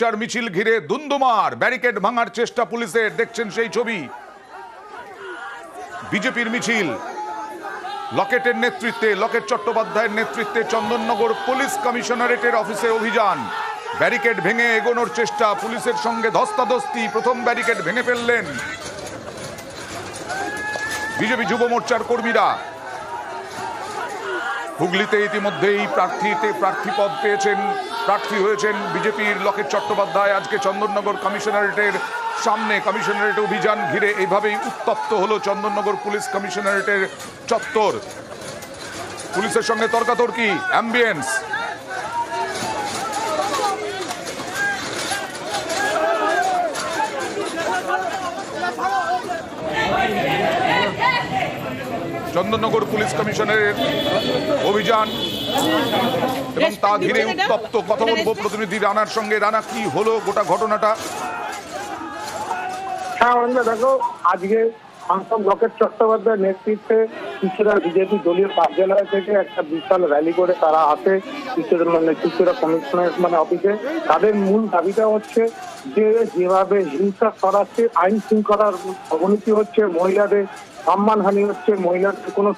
মোর্চার মিছিল ঘিরে দুন্দুমার, ব্যারিকেড ভাঙার চেষ্টা পুলিশের। দেখছেন সেই ছবি। বিজেপির মিছিল লকেটের নেতৃত্বে, লকেট চট্টোপাধ্যায়ের নেতৃত্বে চন্দননগর পুলিশ কমিশনারেটের অফিসে অভিযান। ব্যারিকেড ভেঙে এগোনোর চেষ্টা, পুলিশের সঙ্গে ধস্তাধস্তি। প্রথম ব্যারিকেড ভেঙে ফেললেন বিজেপি যুব মোর্চার কর্মীরা। হুগলিতে ইতিমধ্যেই প্রার্থীপদ পেয়েছেন, প্রার্থী হয়েছেন বিজেপির লকেট চট্টোপাধ্যায়। আজকে চন্দননগর কমিশনারেটের সামনে কমিশনারেট অভিযান ঘিরে এইভাবেই উত্তপ্ত হলো চন্দননগর পুলিশ কমিশনারেটের চত্বর। পুলিশের সঙ্গে তর্কাতর্কি, অ্যাম্বিয়েন্স। চন্দননগর পুলিশ কমিশনারের অভিযান এবং তা ঘিরে উত্তপ্ত। কথা বলবো প্রতিনিধি রানার সঙ্গে। রানা, কি হলো গোটা ঘটনাটা? হ্যাঁ, দেখো, আজকে সাংসদ লকেট চট্টোপাধ্যায়ের নেতৃত্বে কিছুটা বিজেপি দলীয় কার্যালয় থেকে একটা বিশাল র্যালি করে তারা আসে কিছুটা কমিশনারেট অফিসে। তাদের মূল দাবিটা হচ্ছে যে যেভাবে হিংসা ছড়াচ্ছে, আইন শৃঙ্খলার অবনতি হচ্ছে, মহিলাদের সম্মানহানি হচ্ছে, মহিলাদের কোনো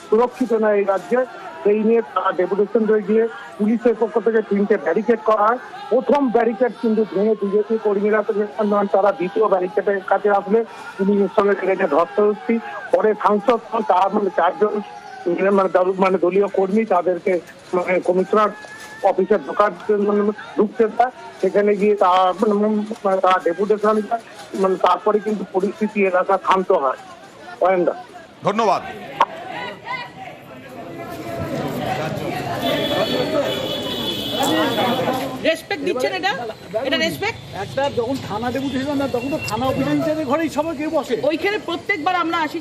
সুরক্ষিত নয় এই রাজ্যে, সেই নিয়ে তারা ডেপুটেশন গিয়ে পুলিশের পক্ষ থেকে 3টে ব্যারিকেড করা হয়। প্রথম ব্যারিকেড কিন্তু ভেঙে বিজেপি কর্মীরা তারা দ্বিতীয় ব্যারিকেডের কাছে আসলে পুলিশের সঙ্গে লেগে ধস্তাধস্তি। পরে সাংসদ তারা 4জন দলীয় কর্মী তাদেরকে কমিশনার অফিসে ঢুকতে দেয়। সেখানে গিয়ে তারা ডেপুটেশন তারপরে কিন্তু পরিস্থিতি এলাকা শান্ত হয়। ধন্যবাদ। রেসপেক্ট দিচ্ছেন, এটা রেসপেক্ট। একটা যখন থানা ডেপুটেশন না, তখন তো থানা অফিসার ঘরেই সবাই কেউ বসে। ওইখানে প্রত্যেকবার আমরা আসি।